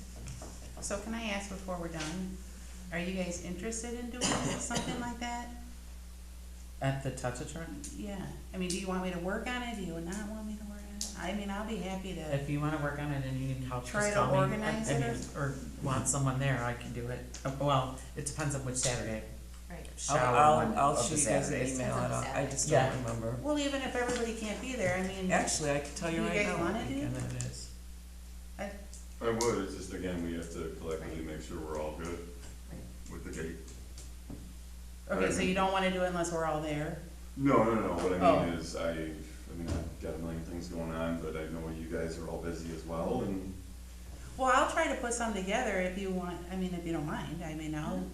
So can I ask before we're done, are you guys interested in doing something like that? At the Touch-A-Truck? Yeah, I mean, do you want me to work on it, do you not want me to work on it? I mean, I'll be happy to, If you wanna work on it and you need help, Try just to call me. organize I it mean, or want someone there, I can do it. Well, it depends on which Saturday. Right. Shower one I'll of the shoot you guys an Saturdays. email, I just Yeah. don't remember. well, even if everybody can't be there, I mean, Actually, I can tell you Do you right guys now what wanna do? weekend it is. I would, it's just, again, we have to collectively make sure we're all good with the date. okay, so you don't wanna do it unless we're all there? No, what I Oh. mean is, I mean, I've got a million things going on, but I know you guys are all busy as well, and Well, I'll try to put some together if you want, I mean, if you don't mind, I mean, I'll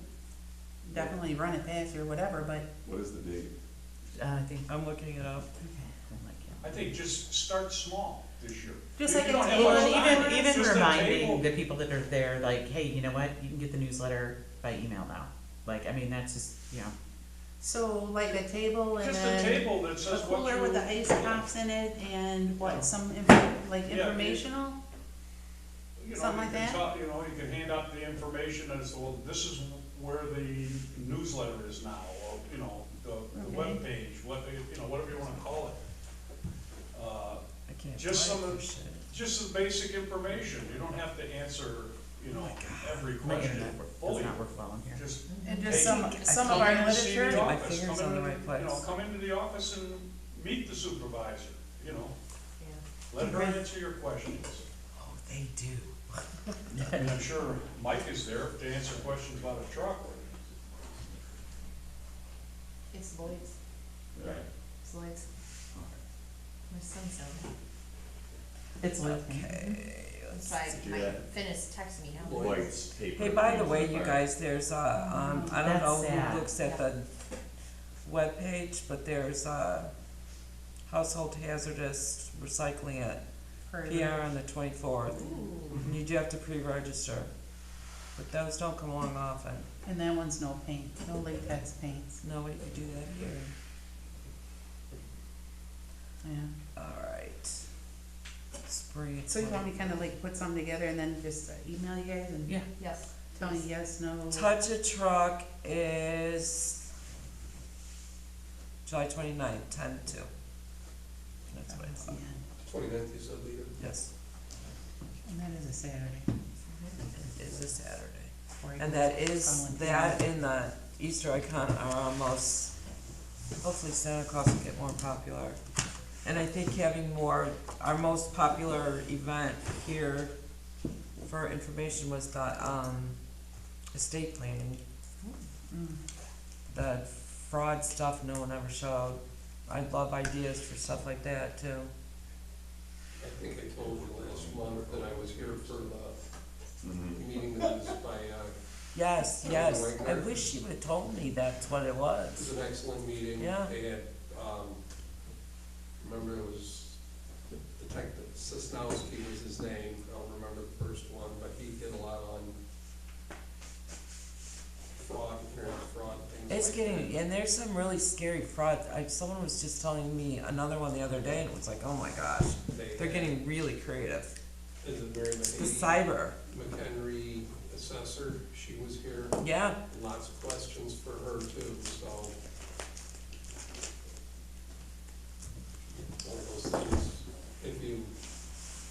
definitely run it past you or whatever, but, what is the date? I think, I'm looking it up. I think just start small this year. Just You like a don't have table, much even- time. even Just a reminding table. the people that are there, like, hey, you know what, you can get the newsletter by email now. Like, I mean, that's just, you know, so like a table and Just a then table that a says what cooler you. with the ice pops in it and Yeah. what, some like Yeah, informational? You know, Something you like can that? tell- You know, you can hand out the information as, well, this is where the newsletter is now, or, you know, the Okay. webpage, what, you know, whatever you wanna call it. I can't Just find some it of- for shit. Just the basic information, you don't have to answer, you know, every my question internet does fully. not work well in here. Just And Hey, just some I of come our in and see the literature? My office, finger's come on the into right place. You know, come into the office and meet the supervisor, you know, Yeah. let her answer your questions. Oh, they do. And I'm sure Mike is there to answer questions about a truck. It's Lloyd's, Yeah. it's Lloyd's. My son said it. It's like, Okay, let's So I, see. my Yeah. Finn is texting me now. White's paper. Hey, by the way, you guys, there's I don't know That's sad. who looks at the webpage, but there's household hazardous recycling at PR on the 24th. And you do have to pre-register, but those don't come along often. And that one's no paint, no latex paints, No, we could do that here. yeah. Alright. Spring. So you want me kinda like put something together and then just email you guys and yeah, Yes. tell me yes, no? Touch a Truck is July 29th, 10 to 2. That's what I That's the thought. end. 29th, you said, Leader? Yes, And that is a Saturday. it is a Saturday. before I And go that is, volunteer. that and the Easter icon are almost, hopefully Santa Claus will get more popular. And I think having more, our most popular event here for information was the, estate planning. Mm. The fraud stuff no one ever showed. I'd love ideas for stuff like that too. I think I told you last month that I was here for the Mhm. meeting that was by, Yes, yes, I Wagner. wish you would've told me that's what it it was. was an excellent meeting. Yeah. They had, remember it was Detective Sosnowski was his name, I don't remember the first one, but he did a lot on fraud, internet fraud, things like that. It's getting, and there's some really scary fraud. Someone was just telling me another one the other day and it was like, oh my gosh, they're getting really creative. Is it Mary The Mahady, cyber, McHenry assessor, she was here, yeah, lots of questions for her too, so. One of those things, if you,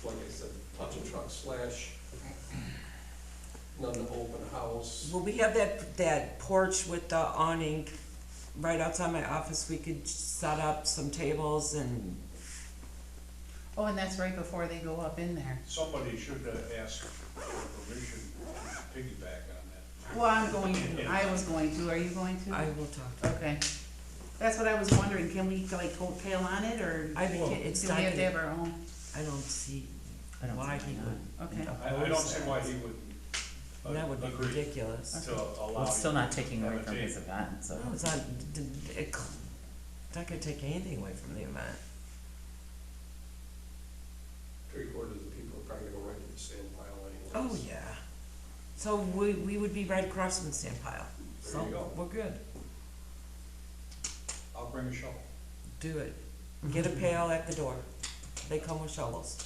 like I said, touch a truck slash, none to open house. well, we have that porch with the awning right outside my office. We could set up some tables and, Oh, and that's right before they go up in there. Somebody should ask for permission to piggyback on that. Well, I'm going to, I was going to, are you going to? I will talk. Okay. That's what I was wondering, can we like coattail on it, or I mean, it's do not we have to have gonna, our own? I don't see I don't why see he why would. Okay. I don't see why he would. That would be agree ridiculous. To allow. Well, it's still you not to taking have away a from his tape. event, so. No, it's not, it's not gonna take anything away from the event. Three-quarters of the people are probably gonna go right to the sand pile Oh, anyways. yeah. So we would be right across from the sand pile. There you go. So, we're good. I'll bring a shovel. Do it. Get a pail at the door. They come with shovels.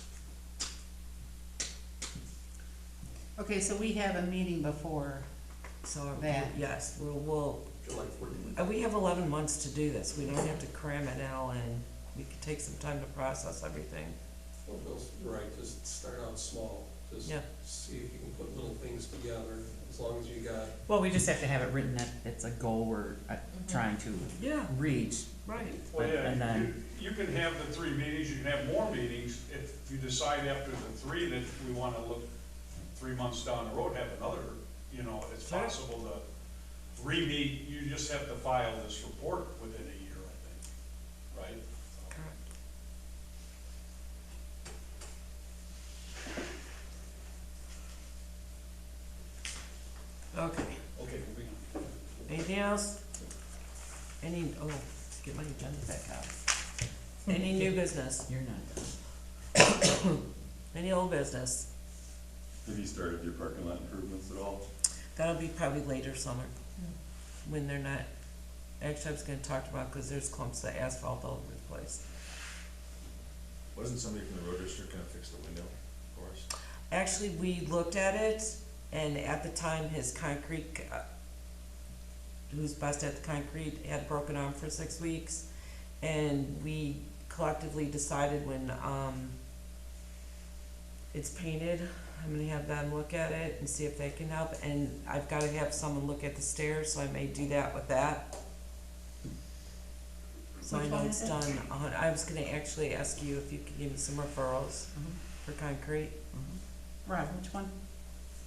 Okay, so we have a meeting before, So, That. yes, we'll, July 14th. we have 11 months to do this. We don't have to cram it all in. We could take some time to process everything. Well, Bill's right, just start out small, just Yeah. see if you can put little things together, as long as you got, Well, we just have to have it written that it's a goal we're trying to Yeah, reach. right. Well, yeah, And then- you can have the 3 meetings, you can have more meetings, if you decide after the 3 that we wanna look 3 months down the road, have another, it's Sure. possible to re-meet, you just have to file this report within a year, I think, right? Correct. Okay. Okay, moving on. Anything else? Get my agenda back out. Any new business? You're not done. Any old business? Have you started your parking lot improvements at all? That'll be probably later summer, when they're not, actually, I was gonna talk about, cause there's clumps of asphalt all over the place. Wasn't somebody from the road district gonna fix the window for us? Actually, we looked at it, and at the time, his concrete, who's best at the concrete, had a broken arm for 6 weeks. And we collectively decided when, it's painted, I'm gonna have them look at it and see if they can help. And I've gotta have someone look at the stairs, so I may do that with that. So I Which know one it's is it? done, I was gonna actually ask you if you could give me some referrals for concrete. Rob, which one?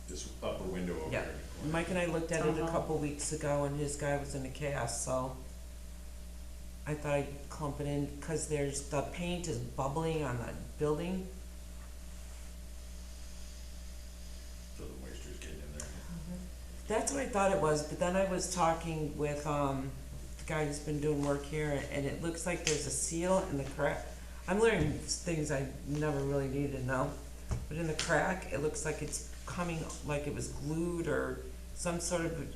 This upper window over Yeah. there. in the corner. Mike and I looked at it a Uh-huh. couple weeks ago and his guy was in a cast, so I thought I'd clump it in, cause the paint is bubbling on the building. So the moisture's getting in there. That's what I thought it was, but then I was talking with, the guy who's been doing work here, and it looks like there's a seal in the crack. I'm learning things I never really needed to know, but in the crack, it looks like it's coming, like it was glued or some sort of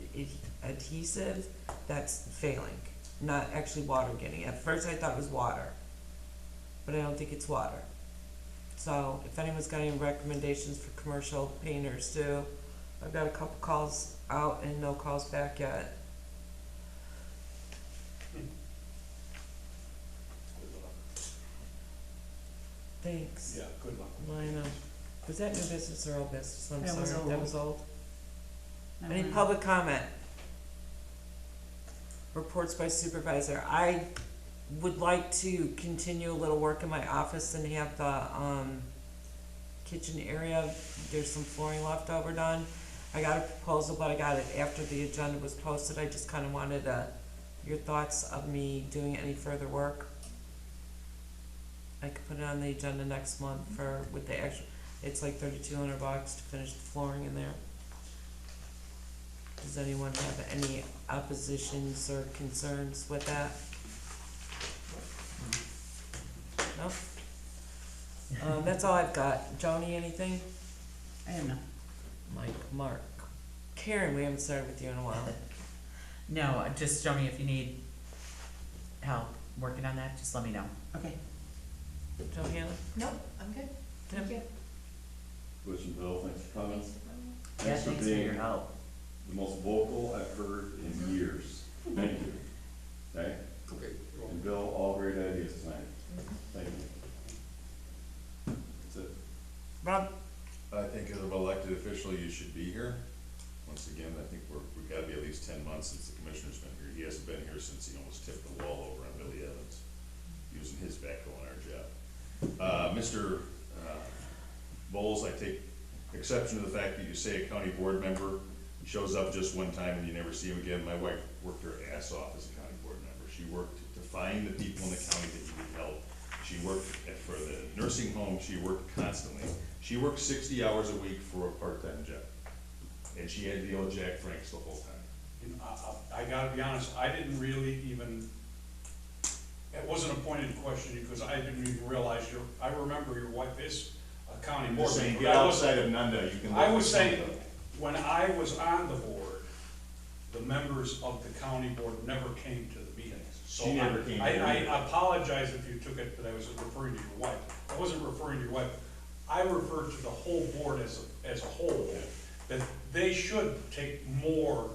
adhesive that's failing, not actually water getting it. At first I thought it was water, but I don't think it's water. So if anyone's got any recommendations for commercial painters too, I've got a couple calls out and no calls back yet. Thanks. Yeah, good luck. I know. Was that new business or old business? I'm That was sorry, that old. was old. Never Any mind. public comment? Reports by supervisor. I would like to continue a little work in my office and have the, kitchen area, there's some flooring left over done. I got a proposal, but I got it after the agenda was posted. I just kinda wanted, your thoughts of me doing any further work. I could put it on the agenda next month for, with the actual, it's like $3,200 to finish the flooring in there. Does anyone have any oppositions or concerns with that? No? That's all I've got. Joni, anything? I don't know. Mike, Mark. Karen, we haven't started with you in a while. No, just show me if you need help working on that, just let me know. Okay. Johanna? Nope, I'm good. Tim? Thank you. Bush and Bill, thanks for coming. Thanks for coming. Yeah, thanks for being your help. the most vocal I've heard in years. Thank you. Okay? Okay, And Bill, all great ideas tonight. Thank you. That's it. Rob? I think as an elected official, you should be here. Once again, I think we've gotta be at least 10 months since the commissioner's been here. He hasn't been here since he almost tipped the wall over on Billy Evans, using his backhoe on our job. Mr. Bowles, I take exception to the fact that you say a county board member shows up just one time and you never see him again. My wife worked her ass off as a county board member. She worked to find the people in the county that needed help. She worked for the nursing home, she worked constantly. She worked 60 hours a week for a part-time job. And she had to deal with Jack Franks the whole time. You know, I gotta be honest, I didn't really even, it wasn't a pointed question because I didn't even realize I remember your wife is a county I'm board just saying, member. get I was- outside of Nunda, you can. I look was at saying, Nunda. when I was on the board, the members of the county board never came to the meetings. So She never came to the I meeting. apologize if you took it that I was referring to your wife. I wasn't referring to your wife. I referred to the whole board as a whole, that they should take more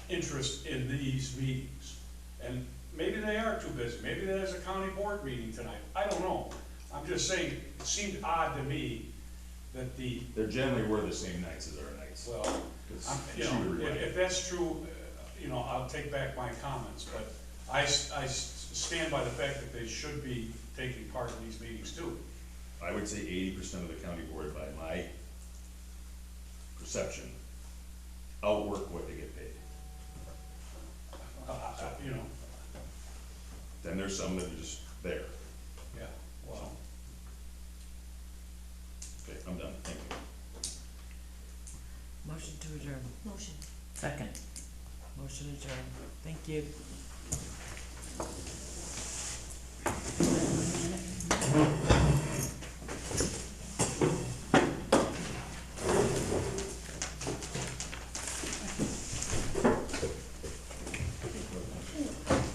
interest in these meetings. And maybe they are too busy, maybe there's a county board meeting tonight, I don't know. I'm just saying, it seemed odd to me that There generally were the same nights as our nights. well, 'Cause you she know, would remind if that's true, you know, I'll take back my comments, but I stand by the fact that they should be taking part in these meetings too. I would say 80% of the county board, by my perception, outwork what they get paid. You know, Then there's some that are just there. yeah, well, Okay, I'm done, thank you. Motion to adjourn. Motion. Second. Motion adjourned. Thank you.